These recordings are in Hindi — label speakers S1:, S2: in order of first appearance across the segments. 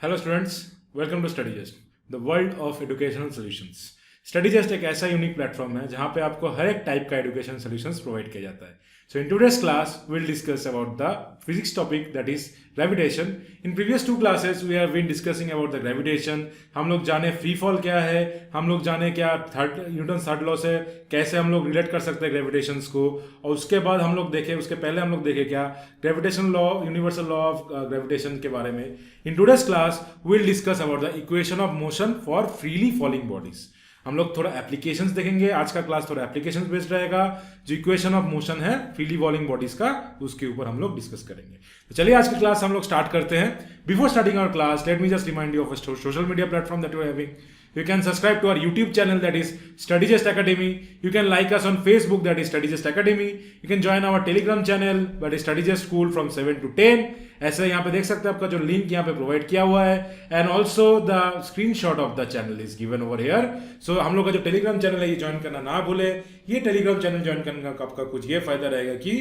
S1: Hello students, welcome to Studygest, the world of educational solutions. Studygest एक ऐसा यूनिक प्लेटफॉर्म है जहां पे आपको हर एक टाइप का एजुकेशन सॉल्यूशंस प्रोवाइड किया जाता है। So in today's class will discuss about the physics topic that is gravitation. In previous 2 classes we have been discussing about the gravitation. हम लोग जाने फ्री फॉल क्या है, हम लोग जाने क्या न्यूटन थर्ड लॉ से कैसे हम लोग रिलेट कर सकते हैं ग्रेविटेशंस को, और उसके बाद हम लोग देखे, उसके पहले हम लोग देखे क्या gravitation law, universal law of gravitation के बारे में। इन today's class will discuss about the equation of motion for freely falling bodies. हम लोग थोड़ा एप्लीकेशंस देखेंगे। आज का क्लास थोड़ा एप्लीकेशंस बेस्ड रहेगा। जो इक्वेशन ऑफ मोशन है फ्रीली फॉलिंग बॉडीज का, उसके ऊपर हम लोग डिस्कस करेंगे। तो चलिए आज की क्लास हम लोग स्टार्ट करते हैं। Before starting our class, let me just remind you of social media platform that you are having. You can subscribe to our YouTube channel, that is StudyGest Academy. You can like us on Facebook, that is StudyGest Academy. You can join our Telegram channel, that is StudyGest School from 7 to 10. ऐसे यहाँ पे देख सकते हैं, आपका जो लिंक यहाँ पे प्रोवाइड किया हुआ है, and also the screenshot of the channel is given over here. So हम लोग का जो टेलीग्राम चैनल है ये ज्वाइन करना ना भूले. ये टेलीग्राम चैनल ज्वाइन करने का आपका कुछ ये फायदा रहेगा कि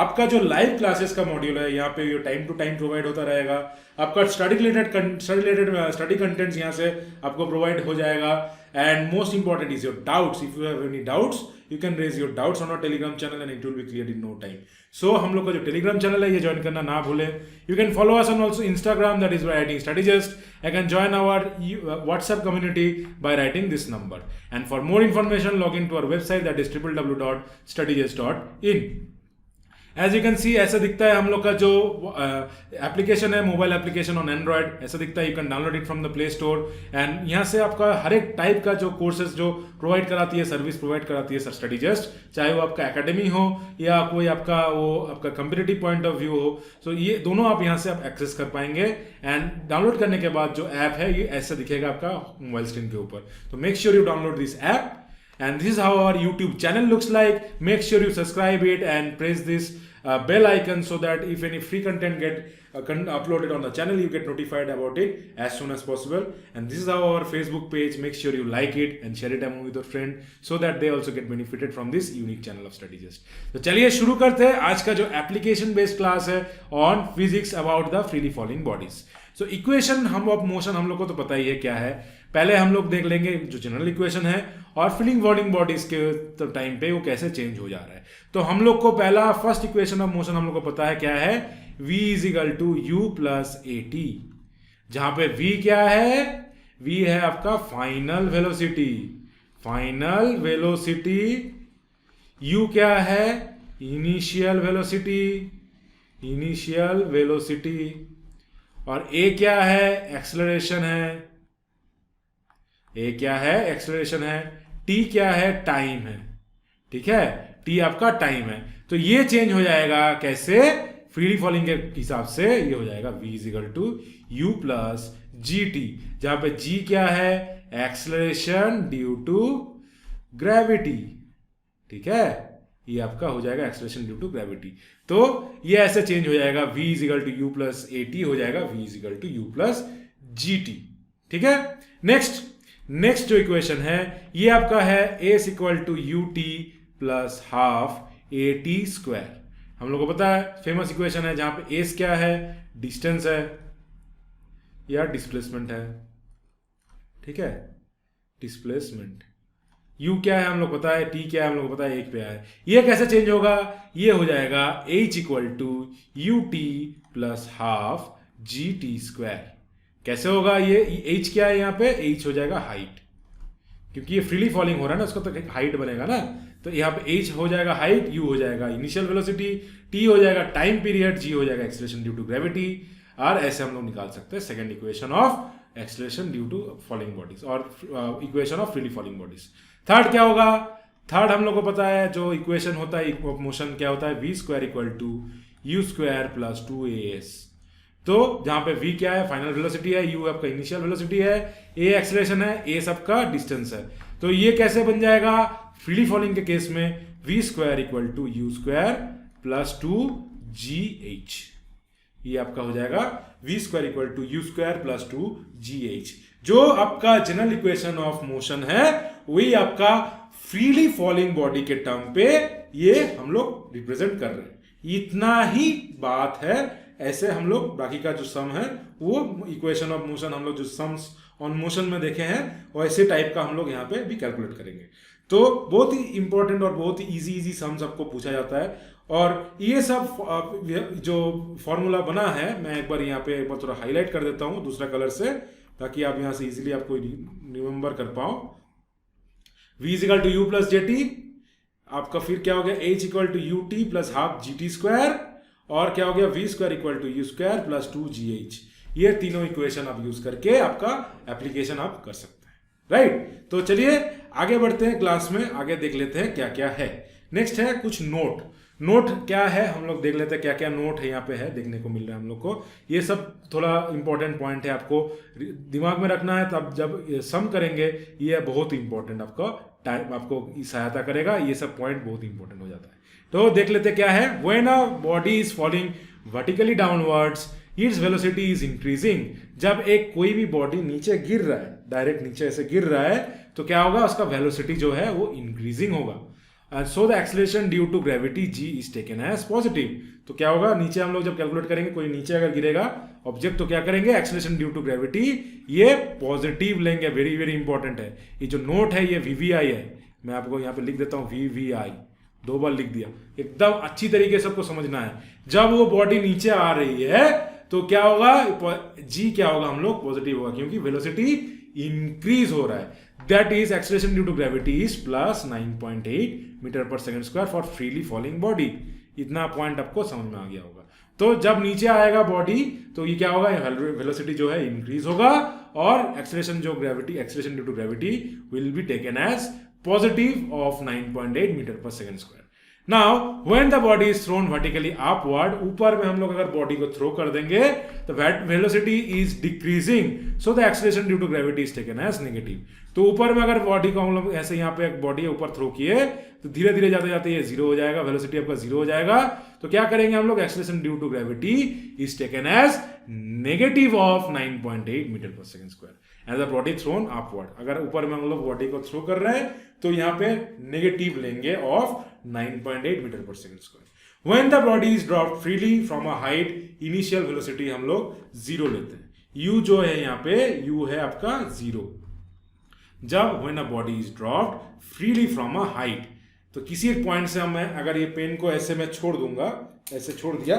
S1: आपका जो लाइव क्लासेस का मॉड्यूल है यहाँ पे ये टाइम टू टाइम प्रोवाइड होता रहेगा. आपका स्टडी रिलेटेड कंटेंट्स यहाँ से आपको प्रोवाइड हो जाएगा. And most important is your doubts. If you have any doubts you can raise your doubts on our telegram channel and it will be cleared in no time. So हम लोग का जो telegram channel है ये join करना ना भूले. You can follow us on also Instagram, that is by writing StudyGest. You can join our WhatsApp community by writing this number. And for more information, log in to our website, that is www.studygest.in. As you can see ऐसा दिखता है हम लोग का जो एप्लीकेशन है, मोबाइल एप्लीकेशन ऑन एंड्रॉयड, ऐसा दिखता है. You can download it from the play store. And यहाँ से आपका हर एक टाइप का जो कोर्सेज जो प्रोवाइड कराती है, सर्विस प्रोवाइड कराती है सर स्टडीजेस्ट, चाहे वो आपका एकेडमी हो या कोई आपका कंपिटिटिव पॉइंट ऑफ व्यू हो. सो ये दोनों आप यहाँ से आप एक्सेस कर पाएंगे. एंड डाउनलोड करने के बाद जो ऐप है ये ऐसा दिखेगा आपका मोबाइल स्क्रीन के ऊपर. तो make sure you download this app. And this is how our YouTube channel looks like. Make sure you subscribe it and press this bell icon so that if any free content get uploaded on the channel, you get notified about it as soon as possible. And this is how our Facebook page. Make sure you like it and share it among with your friend so that they also get benefited from this unique channel of StudyGest. तो चलिए शुरू करते हैं आज का जो एप्लीकेशन बेस्ड क्लास है on physics about the freely falling bodies. So equation of motion हम लोग को तो पता ही है क्या है. पहले हम लोग देख लेंगे जो जनरल इक्वेशन है और फ्रीली फॉलिंग बॉडीज के टाइम पे वो कैसे चेंज हो जा रहा है. तो हम लोग को पहला फर्स्ट इक्वेशन ऑफ मोशन हम लोग को पता है क्या है, v is equal to u plus a t. जहां पे v क्या है, v है आपका final velocity. Final velocity. u क्या है, इनिशियल वेलोसिटी. Initial velocity. और a क्या है, एक्सेलरेशन है. a क्या है, एक्सेलरेशन है. t क्या है, टाइम है. ठीक है, t आपका टाइम है. तो ये चेंज हो जाएगा कैसे, फ्रीली फॉलिंग के हिसाब से ये हो जाएगा v is equal to u plus g t. जहां पे g क्या है, एक्सेलरेशन ड्यू टू ग्रेविटी. ठीक है, ये आपका हो जाएगा एक्सेलरेशन ड्यू टू ग्रेविटी. तो ये ऐसे चेंज हो जाएगा, v is equal to u plus a t हो जाएगा v is equal to u plus g t. ठीक है, नेक्स्ट जो इक्वेशन है ये आपका है a is equal to u t plus half a t square. हम लोग को पता है फेमस इक्वेशन है जहां पे एस क्या है, डिस्टेंस है या डिस्प्लेसमेंट है. ठीक है, डिस्प्लेसमेंट. u क्या है हम लोग पता है, t क्या है हम लोग पता है, एक पे है. ये कैसे चेंज होगा, ये हो जाएगा h equal to u t plus half g t square. कैसे होगा ये, h क्या है यहाँ पे, h हो जाएगा हाइट, क्योंकि ये फ्रीली फॉलिंग हो रहा है ना, उसका तो एक हाइट बनेगा ना. तो यहाँ पे h हो जाएगा हाइट, u हो जाएगा इनिशियल वेलोसिटी, t हो जाएगा टाइम पीरियड, g हो जाएगा एक्सेलरेशन ड्यू टू ग्रेविटी. और ऐसे हम लोग निकाल सकते हैं second equation of acceleration due to falling bodies और equation of freely falling bodies. Third क्या होगा, थर्ड हम लोग को पता है जो इक्वेशन होता है मोशन क्या होता है, v square equal to u square plus 2as. तो जहां पे v क्या है, फाइनल वेलोसिटी है, u आपका इनिशियल वेलोसिटी है, a एक्सेलरेशन है, a सबका डिस्टेंस है. तो ये कैसे बन जाएगा, फ्रीली फॉलिंग के केस में v square equal to u square plus 2gh. ये आपका हो जाएगा v square equal to u square plus 2gh. जो आपका जनरल इक्वेशन ऑफ मोशन है वही आपका फ्रीली फॉलिंग बॉडी के टर्म पे ये हम लोग रिप्रेजेंट कर रहे हैं. इतना ही बात है, ऐसे हम लोग बाकी का जो सम है वो इक्वेशन ऑफ मोशन हम लोग जो सम्स ऑन मोशन में देखे हैं वैसे टाइप का हम लोग यहाँ पे भी कैलकुलेट करेंगे। तो बहुत ही इंपॉर्टेंट और बहुत ही इजी सम्स आपको पूछा जाता है। और ये सब जो फॉर्मूला बना है मैं एक बार यहाँ पे एक बार थोड़ा हाईलाइट कर देता हूँ दूसरा कलर से, ताकि आप यहाँ से इजीली आपको रिमेंबर कर पाओ। v is equal to u plus g t, आपका फिर क्या हो गया h equal to u t plus half g t square, और क्या हो गया v square equal to u square plus 2gh। ये तीनों इक्वेशन आप यूज करके आपका एप्लीकेशन आप कर सकते हैं, राइट। तो चलिए आगे बढ़ते हैं क्लास में, आगे देख लेते हैं क्या क्या है। नेक्स्ट है कुछ नोट क्या है हम लोग देख लेते हैं, क्या क्या नोट है यहाँ पे है देखने को मिल रहा है हम लोग को। ये सब थोड़ा इंपॉर्टेंट पॉइंट है, आपको दिमाग में रखना है, तब जब सम करेंगे ये बहुत इंपॉर्टेंट आपका टाइम आपको सहायता करेगा, ये सब पॉइंट बहुत इंपॉर्टेंट हो जाता है। तो देख लेते क्या है। When a body is falling vertically downwards its velocity is increasing. जब एक कोई भी बॉडी नीचे गिर रहा है, डायरेक्ट नीचे ऐसे गिर रहा है, तो क्या होगा, उसका वेलोसिटी जो है वो इंक्रीजिंग होगा। So the acceleration due to gravity g is taken as positive. तो क्या होगा, नीचे हम लोग जब कैलकुलेट करेंगे, कोई नीचे अगर गिरेगा ऑब्जेक्ट, तो क्या करेंगे, एक्सेलरेशन ड्यू टू ग्रेविटी ये पॉजिटिव लेंगे। वेरी वेरी इंपॉर्टेंट है। ये जो नोट है ये वीवीआई है, मैं आपको यहाँ पे लिख देता हूँ वीवीआई, 2 बार लिख दिया। एकदम अच्छी तरीके से सबको समझना है। जब वो बॉडी नीचे आ रही है तो क्या होगा, जी क्या होगा हम लोग पॉजिटिव होगा, क्योंकि वेलोसिटी इंक्रीज हो रहा है। That is acceleration due to gravity is plus 9.8 metre per second square for freely falling body. इतना पॉइंट आपको समझ में आ गया होगा। तो जब नीचे आएगा बॉडी तो ये क्या होगा, वेलोसिटी जो है इंक्रीज होगा, और acceleration due to gravity will be taken as positive of 9.8 metre per second square. Now, when the body is thrown vertically upward, ऊपर में हम लोग अगर बॉडी को थ्रो कर देंगे तो velocity is decreasing, so the acceleration due to gravity is taken as negative। तो ऊपर में अगर बॉडी को हम लोग ऐसे यहाँ पे एक बॉडी ऊपर थ्रो किए तो धीरे धीरे जाते जाते ये जीरो हो जाएगा, वेलोसिटी आपका जीरो हो जाएगा। तो क्या करेंगे हम लोग, acceleration due to gravity is taken as negative of 9.8 metre per second square as a body thrown upward. अगर ऊपर में हम लोग बॉडी को थ्रो कर रहे हैं तो यहाँ पे नेगेटिव लेंगे of 9.8 metre per second square. When the body is dropped freely from a height, initial velocity हम लोग जीरो लेते हैं। यू जो है यहाँ पे, यू है आपका जीरो। जब when a body is dropped freely from a height, तो किसी एक पॉइंट से मैं अगर ये पेन को ऐसे मैं छोड़ दूंगा, ऐसे छोड़ दिया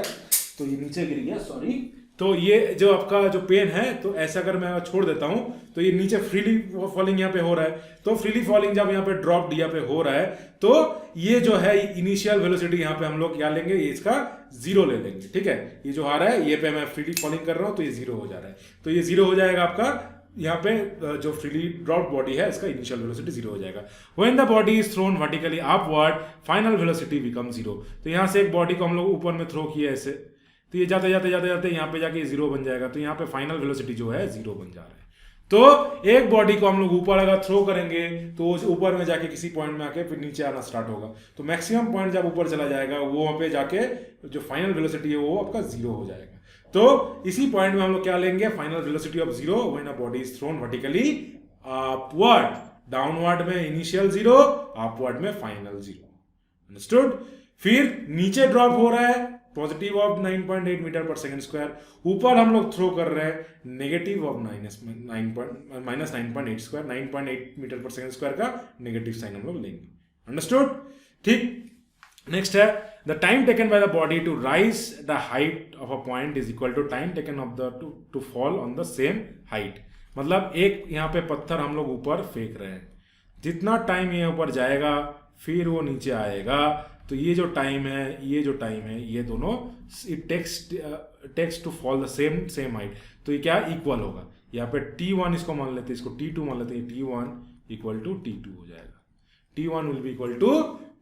S1: तो ये नीचे गिर गया, सॉरी। तो ये जो आपका जो पेन है, तो ऐसा अगर मैं छोड़ देता हूं तो ये नीचे फ्रीली फॉलिंग यहाँ पे हो रहा है। तो फ्रीली फॉलिंग जब यहाँ पे ड्रॉप यहाँ पे हो रहा है, तो ये जो है इनिशियल वेलोसिटी यहाँ पे हम लोग क्या लेंगे, ये इसका जीरो ले लेंगे, ठीक है। ये जो आ रहा है ये पे मैं फ्रीली फॉलिंग कर रहा हूँ तो ये जीरो हो जा रहा है, तो ये जीरो हो जाएगा आपका। यहाँ पे जो फ्रीली ड्रॉप्ड बॉडी है इसका इनिशियल वेलोसिटी जीरो हो जाएगा। When the body is thrown vertically upward final velocity become zero. तो यहाँ से एक बॉडी को हम लोग ऊपर में थ्रो किया ऐसे, तो ये जाते जाते जाते जाते यहाँ पे जाके जीरो बन जाएगा। तो यहाँ पे फाइनल वेलोसिटी जो है जीरो बन जा रहा है। तो एक बॉडी को हम लोग ऊपर अगर थ्रो करेंगे तो ऊपर में जाके किसी पॉइंट में आके फिर नीचे आना स्टार्ट होगा। तो मैक्सिमम पॉइंट जब ऊपर चला जाएगा वो वहाँ पे जाके जो फाइनल वेलोसिटी है वो आपका जीरो हो जाएगा। तो इसी पॉइंट में हम लोग क्या लेंगे, final velocity of zero when a body is thrown vertically upward. Downward में इनिशियल जीरो, अपवर्ड में फाइनल जीरो। अंडरस्टूड। फिर नीचे ड्रॉप हो रहा है positive of 9.8 metre per second square, ऊपर हम लोग थ्रो कर रहे हैं negative of -9.8 square, 9.8 metre per second square का नेगेटिव साइन हम लोग लेंगे। अंडरस्टूड, ठीक। नेक्स्ट है the time taken by the body to rise the height of a point is equal to time taken of the to fall on the same height. मतलब एक यहाँ पे पत्थर हम लोग ऊपर फेंक रहे हैं, जितना टाइम ये ऊपर जाएगा फिर वो नीचे आएगा, तो ये जो टाइम है ये दोनों it takes to fall the same height. तो ये क्या इक्वल होगा, यहाँ पे T1 इसको मान लेते हैं, इसको T2 मान लेते हैं, T1 इक्वल टू T2 हो जाएगा। T1 will be equal to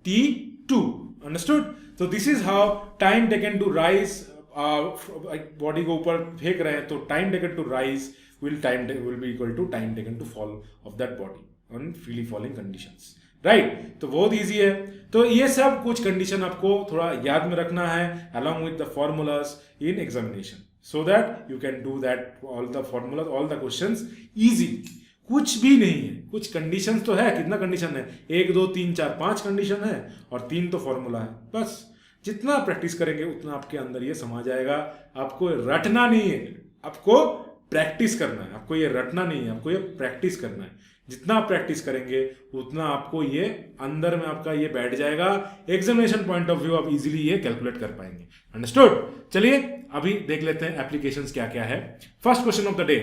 S1: T2। Understood. तो this is how time taken to rise, body को ऊपर फेंक रहे हैं तो time taken to rise will be equal to time taken to fall of that body on freely falling conditions, right. तो बहुत इजी है। तो ये सब कुछ कंडीशन आपको थोड़ा याद में रखना है along with the formulas in examination, so that you can do that all the formulas, all the questions easy. कुछ भी नहीं है, कुछ कंडीशन तो है, कितना कंडीशन है, 1 2 3 4 5 कंडीशन है और 3 तो फॉर्मूला है बस। जितना प्रैक्टिस करेंगे उतना आपके अंदर ये समा जाएगा। आपको रटना नहीं है, आपको प्रैक्टिस करना है। आपको ये रटना नहीं है, आपको ये प्रैक्टिस करना है। जितना आप प्रैक्टिस करेंगे उतना आपको ये अंदर में आपका ये बैठ जाएगा। एग्जामिनेशन पॉइंट ऑफ व्यू आप इजीली ये कैलकुलेट कर पाएंगे। अंडरस्टूड? चलिए अभी देख लेते हैं एप्लीकेशंस क्या क्या है। First question of the day,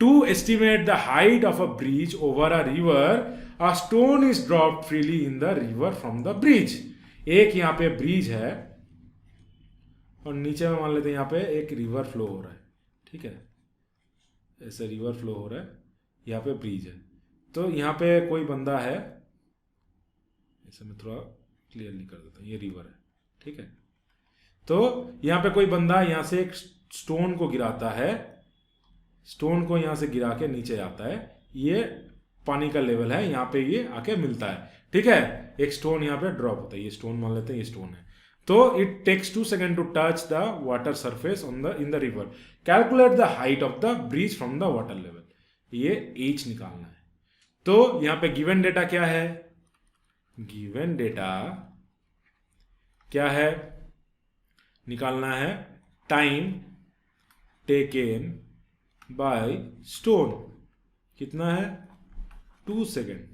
S1: to estimate the height of a bridge over a river, a stone is dropped freely in the river from the bridge. एक यहाँ पे ब्रिज है और नीचे में मान लेते हैं यहाँ पे एक रिवर फ्लो हो रहा है, ठीक है, ऐसे रिवर फ्लो हो रहा है, यहाँ पे ब्रिज है। तो यहाँ पे कोई बंदा है, ऐसे मैं थोड़ा क्लियरली कर देता हूँ, ये रिवर है, ठीक है। तो यहाँ पे कोई बंदा यहाँ से एक स्टोन को गिराता है, स्टोन को यहाँ से गिरा के नीचे आता है, ये पानी का लेवल है, यहाँ पे ये आके मिलता है, ठीक है। एक स्टोन यहाँ पे ड्रॉप होता है, ये स्टोन मान लेते हैं, ये स्टोन है। तो it takes 2 second to touch the water surface on the in the river, calculate the height of the bridge from the water level. ये एच निकालना है। तो यहाँ पे गिवन डेटा क्या है? गिवन डेटा क्या है? निकालना है टाइम टेकन बाय स्टोन, कितना है? 2 सेकेंड।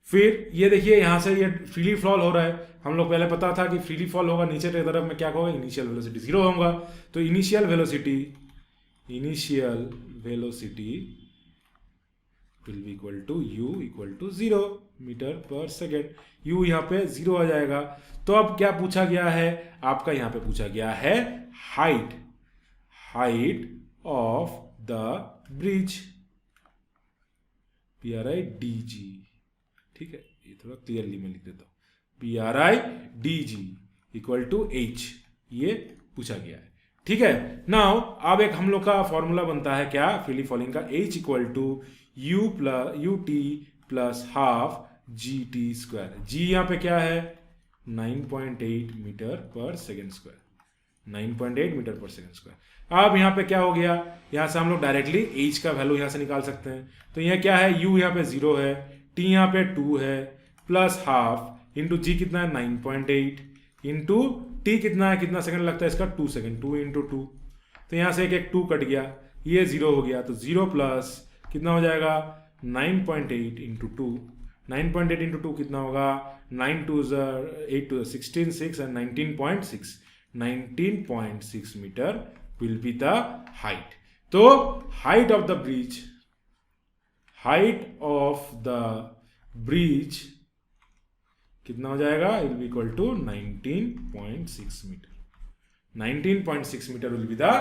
S1: फिर ये देखिए यहाँ से ये फ्रीली फॉल हो रहा है, हम लोग पहले पता था कि फ्रीली फॉल होगा नीचे की तरफ में क्या होगा? इनिशियल वेलोसिटी 0 होगा। तो initial velocity will be equal to u equal to 0 metre per second. u यहाँ पे 0 आ जाएगा। तो अब क्या पूछा गया है? आपका यहाँ पे पूछा गया है height of the bridge, PRIDG, ठीक है। ये थोड़ा क्लियरली मैं लिख देता हूँ, PRIDG इक्वल टू H, ये पूछा गया है, ठीक है। नाउ अब एक हम लोग का फॉर्मूला बनता है क्या? फ्रीली फॉलिंग का, H equal to UT plus half GT square. G यहाँ पे क्या है? 9.8 metre per second square, 9.8 metre per second square. अब यहाँ पे क्या हो गया? यहाँ से हम लोग डायरेक्टली H का वैल्यू यहाँ से निकाल सकते हैं। तो यह क्या है? U यहाँ पे 0 है, T यहाँ पे 2 है, प्लस हाफ इंटू G कितना है? 9.8 इंटू T कितना है? कितना सेकंड लगता है इसका? 2 सेकंड, 2 इंटू 2। तो यहाँ से एक 2 कट गया, ये 0 हो गया। तो 0 प्लस कितना हो जाएगा? 9.8 इंटू 2, 9.8 इंटू 2 कितना होगा? 9 2 8 2 16 6 and 19.6 metre will be the height. तो height of the bridge कितना हो जाएगा? It will be equal to 19.6 metre. 19.6 metre will be the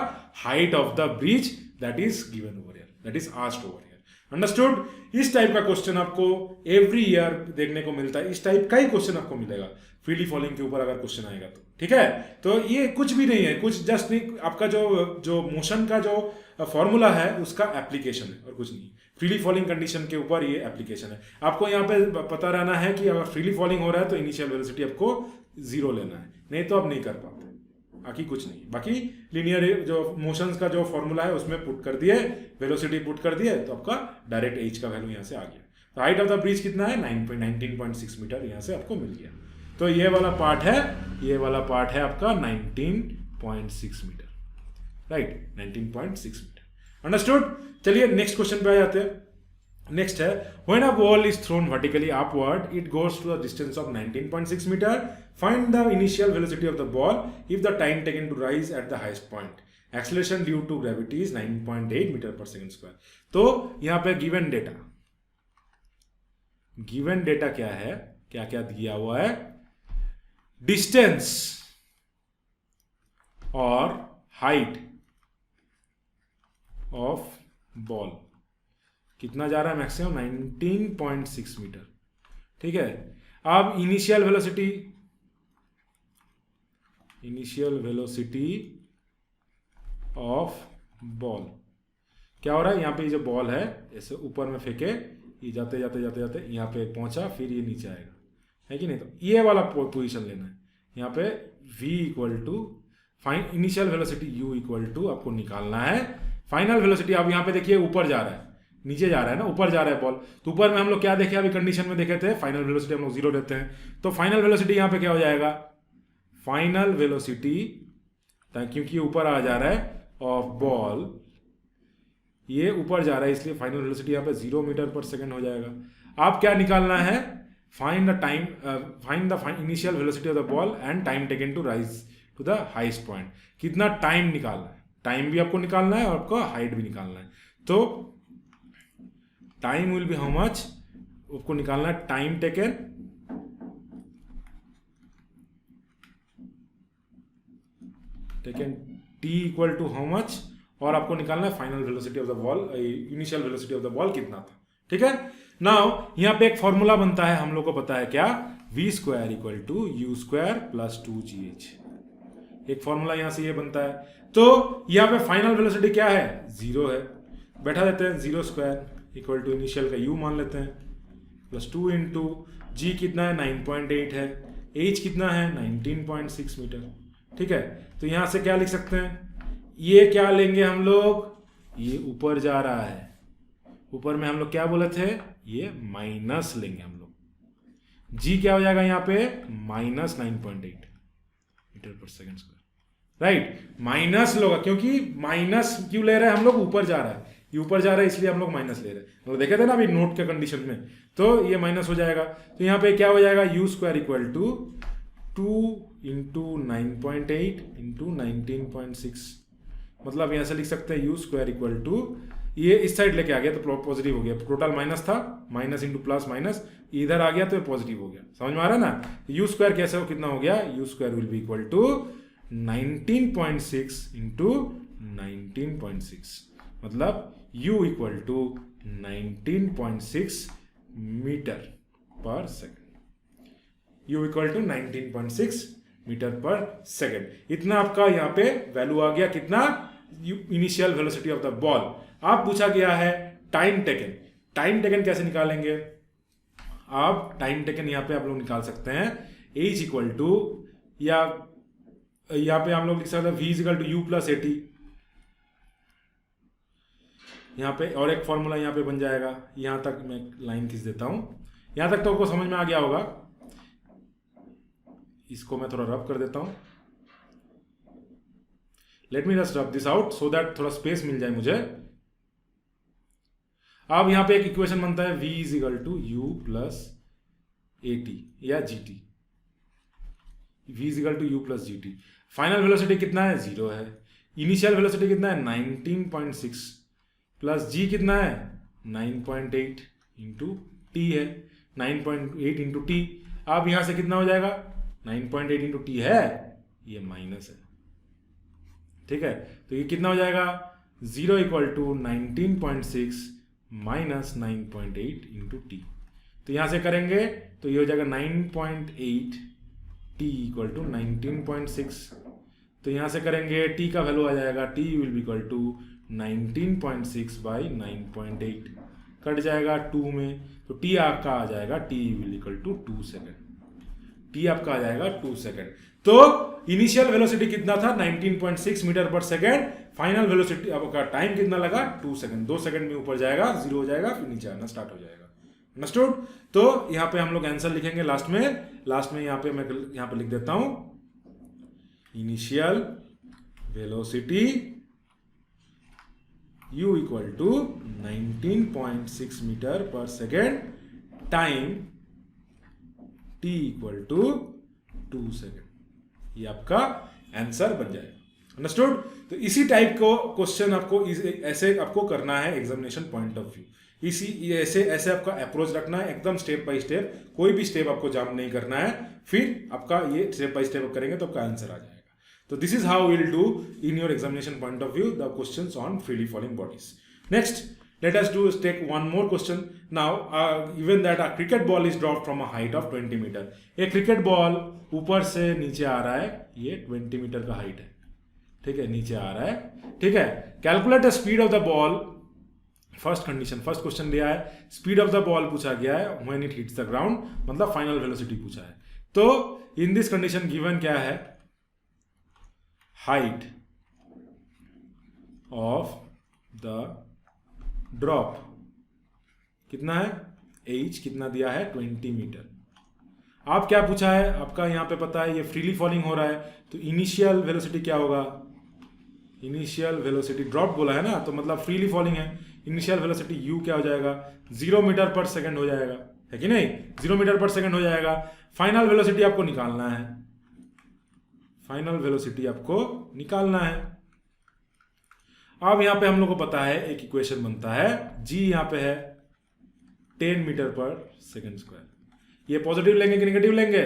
S1: height of the bridge that is given over here, that is asked over here. Understood? इस टाइप का क्वेश्चन आपको एवरी ईयर देखने को मिलता है। इस टाइप का ही क्वेश्चन आपको मिलेगा फ्रीली फॉलिंग के ऊपर अगर क्वेश्चन आएगा तो, ठीक है। तो ये कुछ भी नहीं है, कुछ जस्ट नहीं, आपका जो मोशन का जो फॉर्मूला है उसका एप्लीकेशन है और कुछ नहीं। फ्रीली फॉलिंग कंडीशन के ऊपर ये एप्लीकेशन है। आपको यहाँ पे पता रहना है कि अगर फ्रीली फॉलिंग हो रहा है तो इनिशियल वेलोसिटी आपको 0 लेना है, नहीं तो आप नहीं कर पाते, बाकी कुछ नहीं। बाकी लीनियर जो मोशंस का जो फॉर्मूला है उसमें पुट कर दिए, वेलोसिटी पुट कर दिए, तो आपका डायरेक्ट H का वैल्यू यहाँ से आ गया। तो हाइट ऑफ द ब्रिज कितना है? 19.6 मीटर यहाँ से आपको मिल गया। तो ये वाला पार्ट है, ये वाला पार्ट है आपका 19.6 मीटर, राइट, 19.6 मीटर। अंडरस्टूड? चलिए नेक्स्ट क्वेश्चन पे आ जाते हैं। नेक्स्ट है, when a ball is thrown vertically upward it goes to the distance of 19.6 metre, find the initial velocity of the ball if the time taken to rise at the highest point, acceleration due to gravity is 9.8 metre per second square. तो यहाँ पे गिवन डेटा क्या है? क्या क्या दिया हुआ है? डिस्टेंस और हाइट ऑफ बॉल कितना जा रहा है? मैक्सिमम 19.6 मीटर, ठीक है। अब इनिशियल वेलोसिटी ऑफ बॉल क्या हो रहा है? यहाँ पे जो बॉल है ऐसे ऊपर में फेंके, ये जाते यहाँ पे पहुंचा, फिर ये नीचे आएगा, है कि नहीं? तो ये वाला पोजीशन लेना है। यहाँ पे v equal to initial velocity u equal to आपको निकालना है फाइनल वेलोसिटी। आप यहाँ पे देखिए ऊपर जा रहा है, नीचे जा रहा है ना, ऊपर जा रहा है बॉल। तो ऊपर में हम लोग क्या देखे? अभी कंडीशन में देखे थे फाइनल वेलोसिटी हम लोग 0 लेते हैं। तो फाइनल वेलोसिटी यहाँ पे क्या हो जाएगा? फाइनल वेलोसिटी, क्योंकि ऊपर आ जा रहा है ऑफ बॉल, ये ऊपर जा रहा है इसलिए फाइनल वेलोसिटी यहाँ पे 0 मीटर पर सेकेंड हो जाएगा। आप क्या निकालना है, find the initial velocity of the ball and time taken to rise to the highest point. कितना टाइम निकालना है, टाइम भी आपको निकालना है और आपको हाइट भी निकालना है। तो time will be how much, आपको निकालना है time taken t equal to how much, और आपको निकालना है final velocity of the ball, initial velocity of the ball कितना था। ठीक है, नाउ यहां पे एक फॉर्मूला बनता है, हम लोग को पता है क्या, v square equal to u square plus 2gh। एक फॉर्मूला यहां से ये बनता है। तो यहां पे फाइनल वेलोसिटी क्या है, 0 है, बैठा देते हैं 0 स्क्वायर इक्वल टू इनिशियल का u मान लेते हैं प्लस 2 इंटू जी कितना है 9.8 है, h कितना है 19.6 मीटर। ठीक है, तो यहां से क्या लिख सकते हैं, ये क्या लेंगे हम लोग, ये ऊपर जा रहा है, ऊपर में हम लोग क्या बोले थे, ये माइनस लेंगे हम लोग, g क्या हो जाएगा यहाँ पे minus 9.8 metre per second square. Right, minus लोगा, क्योंकि माइनस क्यों ले रहे हैं हम लोग, ऊपर जा रहा है, ये ऊपर जा रहा है इसलिए हम लोग माइनस ले रहे हैं, हम लोग देखे थे ना अभी नोट के कंडीशन में, तो ये माइनस हो जाएगा। तो यहाँ पे क्या हो जाएगा, u square equal to 2 into 9.8 into 19.6, मतलब यहां से लिख सकते हैं यू स्क्वायर इक्वल टू, ये इस साइड लेके आ गया तो पॉजिटिव हो गया, टोटल माइनस था, माइनस इंटू प्लस माइनस, इधर आ गया तो पॉजिटिव हो गया। समझ में आ रहा है ना, यू स्क्वायर कैसे हो, कितना हो गया, u square will be equal to 19.6 into 19.6, मतलब u equal to 19.6 metre per second, u equal to 19.6 metre per second. इतना आपका यहाँ पे वैल्यू आ गया, कितना, initial velocity of the ball. आप पूछा गया है टाइम टेकन, टाइम टेकन कैसे निकालेंगे, आप टाइम टेकन यहाँ पे आप लोग निकाल सकते हैं h इक्वल टू, या यहाँ पे हम लोग लिख सकते हैं v equal to u plus 80, यहाँ पे और एक फॉर्मूला यहाँ पे बन जाएगा। यहाँ तक मैं लाइन खींच देता हूँ, यहाँ तक तो आपको समझ में आ गया होगा, इसको मैं थोड़ा रब कर देता हूँ, late me just rub this out so that थोड़ा स्पेस मिल जाए मुझे। अब यहाँ पे एक इक्वेशन बनता है v is equal to u plus a t या g t, v is equal to u plus g t. Final velocity कितना है, 0 है, इनिशियल वेलोसिटी कितना है 19.6 प्लस g कितना है 9.8 इंटू टी है, 9.8 इंटू टी। अब यहां से कितना हो जाएगा, 9.8 इंटू टी है, ये माइनस है। ठीक है, तो ये कितना हो जाएगा, 0 equal to 19.6 minus 9.8 into t. तो यहां से करेंगे तो ये हो जाएगा 9.8 टी इक्वल टू 19.6। तो यहां से करेंगे टी का वैल्यू आ जाएगा, t will be equal to 19.6 by 9.8, cut जाएगा 2 में, तो टी आपका आ जाएगा, t will equal to 2 second, t आपका आ जाएगा 2 सेकेंड। तो इनिशियल वेलोसिटी कितना था 19.6 metre per second, final velocity आपका टाइम कितना लगा 2 सेकेंड, 2 सेकेंड में ऊपर जाएगा, 0 हो जाएगा, फिर नीचे आना स्टार्ट हो जाएगा। अंडरस्टूड। तो यहाँ पे हम लोग आंसर लिखेंगे लास्ट में यहाँ पे मैं यहाँ पे लिख देता हूं, initial velocity u equal to 19.6 metre per second, time t equal to 2 second. ये आपका आंसर बन जाएगा। अंडरस्टूड। तो इसी टाइप को क्वेश्चन आपको ऐसे आपको करना है एग्जामिनेशन पॉइंट ऑफ व्यू, इसी ऐसे आपका अप्रोच रखना है, एकदम स्टेप बाय स्टेप, कोई भी स्टेप आपको जंप नहीं करना है, फिर आपका ये स्टेप बाय स्टेप करेंगे तो आपका आंसर आ जाएगा। So this is how we will do in your examination point of view the questions on freely falling bodies. Next, let us take one more question. Now, given that a cricket ball is dropped from a height of 20 meter. एक क्रिकेट बॉल ऊपर से नीचे आ रहा है, ये 20 मीटर का हाइट है, ठीक है, नीचे आ रहा है, ठीक है। Calculate the speed of the ball, first condition, first question दिया है, स्पीड ऑफ द बॉल पूछा गया है, when it hits the ground, मतलब फाइनल वेलोसिटी पूछा है। तो इन दिस कंडीशन गिवन क्या है, height of the drop कितना है, h कितना दिया है 20 मीटर। आप क्या पूछा है, आपका यहाँ पे पता है ये फ्रीली फॉलिंग हो रहा है, तो इनिशियल वेलोसिटी क्या होगा, इनिशियल वेलोसिटी ड्रॉप बोला है ना, तो मतलब फ्रीली फॉलिंग है, इनिशियल वेलोसिटी u क्या हो जाएगा, 0 मीटर पर सेकंड हो जाएगा, है कि नहीं, 0 मीटर पर सेकंड हो जाएगा। फाइनल वेलोसिटी आपको निकालना है, फाइनल वेलोसिटी आपको निकालना है। अब यहां पे हम लोग को पता है एक इक्वेशन बनता है, g यहां पे है 10 मीटर पर सेकंड स्क्वायर। ये पॉजिटिव लेंगे कि नेगेटिव लेंगे,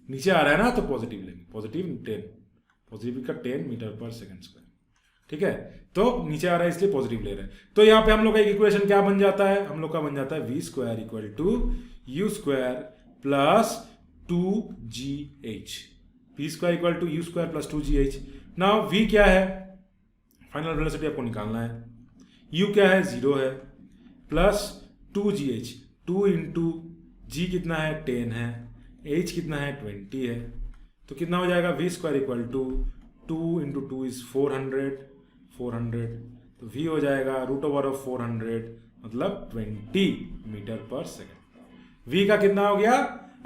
S1: नीचे आ रहा है ना तो पॉजिटिव लेंगे, पॉजिटिव 10, पॉजिटिव का 10 मीटर पर सेकंड स्क्वायर, ठीक है, तो नीचे आ रहा है इसलिए पॉजिटिव ले रहे हैं। तो यहाँ पे हम लोग का एक इक्वेशन क्या बन जाता है, हम लोग का बन जाता है v square equal to u square plus 2gh, v square equal to u square plus 2gh। Now v क्या है, फाइनल वेलोसिटी आपको निकालना है, u क्या है 0 है, प्लस 2gh, 2 इंटू g कितना है 10 है, h कितना है 20 है, तो कितना हो जाएगा v square equal to 2 into 2 is 400, तो v हो जाएगा रूट ओवर ऑफ 400 मतलब 20 मीटर पर सेकेंड। v का कितना हो गया,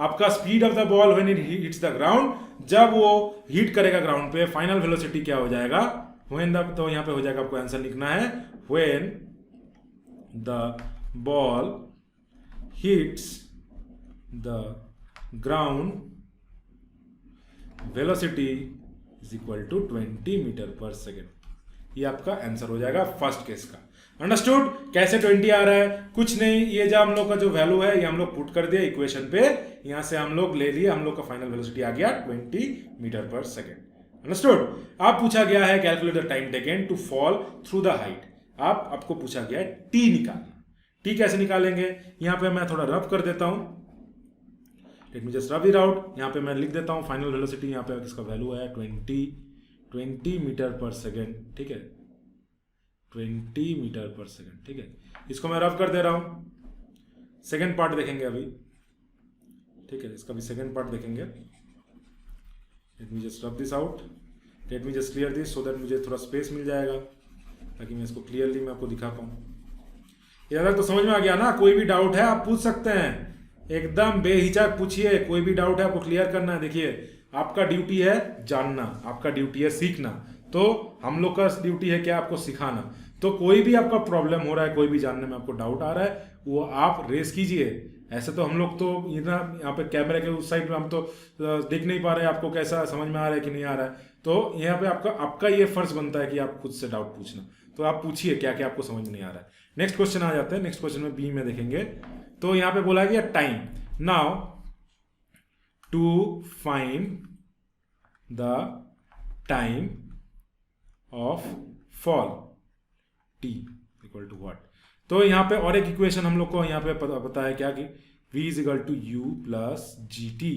S1: आपका speed of the ball when it hits the ground, जब वो हिट करेगा ग्राउंड पे, फाइनल वेलोसिटी क्या हो जाएगा व्हेन द, तो यहाँ पे हो जाएगा, आपको आंसर लिखना है when the ball hits the ground velocity is equal to 20 metre per second. ये आपका आंसर हो जाएगा फर्स्ट केस का। अंडरस्टूड, कैसे 20 आ रहा है, कुछ नहीं, ये जो हम लोग का जो वैल्यू है ये हम लोग पुट कर दिया इक्वेशन पे, यहां से हम लोग ले लिए, हम लोग का फाइनल वेलोसिटी आ गया 20 मीटर पर सेकेंड। अंडरस्टूड। आप पूछा गया है calculate the time taken to fall through the height, आपको पूछा गया है टी निकालना। टी कैसे निकालेंगे, यहां पे मैं थोड़ा रफ कर देता हूं, late me just rub it out. यहाँ पे मैं लिख देता हूँ फाइनल वेलोसिटी, यहाँ पे इसका वैल्यू है 20 मीटर पर सेकेंड, ठीक है, 20 मीटर पर सेकेंड, ठीक है, इसको मैं रब कर दे रहा हूँ। सेकेंड पार्ट देखेंगे अभी, ठीक है, इसका भी सेकेंड पार्ट देखेंगे। Late me just rub this out, late me just clear this so that मुझे थोड़ा स्पेस मिल जाएगा ताकि मैं इसको क्लियरली मैं आपको दिखा पाऊँ। ये अगर तो समझ में आ गया ना, कोई भी डाउट है आप पूछ सकते हैं, एकदम बेहिचक पूछिए, कोई भी डाउट है आपको क्लियर करना है। देखिए आपका ड्यूटी है जानना, आपका ड्यूटी है सीखना, तो हम लोग का ड्यूटी है क्या, आपको सिखाना। तो कोई भी आपका प्रॉब्लम हो रहा है, कोई भी जानने में आपको डाउट आ रहा है, वो आप रेस कीजिए। ऐसे तो हम लोग तो इतना यहाँ पे कैमरे के उस साइड में हम तो देख नहीं पा रहे हैं आपको कैसा समझ में आ रहा है कि नहीं आ रहा है, तो यहाँ पे आपका ये फर्ज बनता है कि आप खुद से डाउट पूछना, तो आप पूछिए क्या क्या आपको समझ में नहीं आ रहा है। नेक्स्ट क्वेश्चन आ जाते हैं, नेक्स्ट क्वेश्चन में बी में देखेंगे, तो यहाँ पे बोला गया time, now to find the time of fall t equal to what. तो यहाँ पे और एक इक्वेशन हम लोग को यहाँ पे पता है क्या कि v is equal to u plus g t.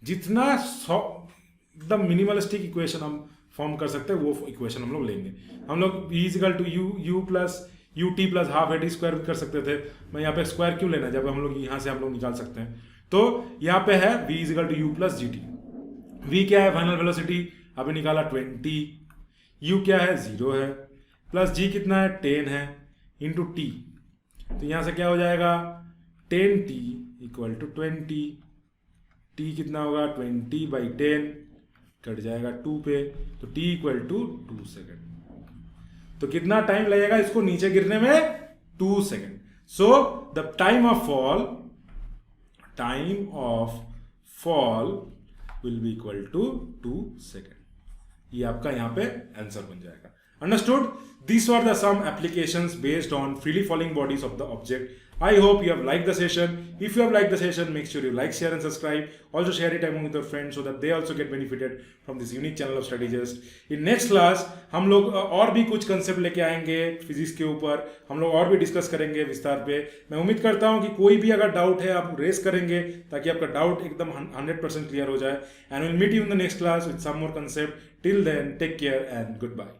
S1: जितना एकदम मिनिमलिस्टिक इक्वेशन हम फॉर्म कर सकते हैं वो इक्वेशन हम लोग लेंगे। हम लोग v is equal to u plus u t plus half a t square भी कर सकते थे, मैं यहाँ पे स्क्वायर क्यों लेना जब हम लोग यहाँ से हम लोग निकाल सकते हैं। तो यहाँ पे है v is equal to u plus g t. v क्या है, फाइनल वेलोसिटी अभी निकाला 20, u क्या है 0 है, प्लस g कितना है 10 है, इंटू टी, तो यहाँ से क्या हो जाएगा 10t इक्वल टू 20, t कितना होगा 20/10 कट जाएगा 2 पे, तो t इक्वल टू 2 सेकेंड। तो कितना टाइम लगेगा इसको नीचे गिरने में, 2 second. So the time of fall will be equal to 2 second. ये आपका यहाँ पे आंसर बन जाएगा। Understood? These were the some applications based on freely falling bodies of the object. I hope you have liked the session. If you have liked the session, make sure you like, share and subscribe. Also share it among with your friends so that they also get benefited from this unique channel of strategist. In next class, हम लोग और भी कुछ कंसेप्ट लेके आएंगे फिजिक्स के ऊपर, हम लोग और भी डिस्कस करेंगे विस्तार पे। मैं उम्मीद करता हूँ कि कोई भी अगर डाउट है आप रेस करेंगे ताकि आपका डाउट एकदम 100% क्लियर हो जाए। And we'll meet you in the next class with some more concept. Till then, take care and goodbye.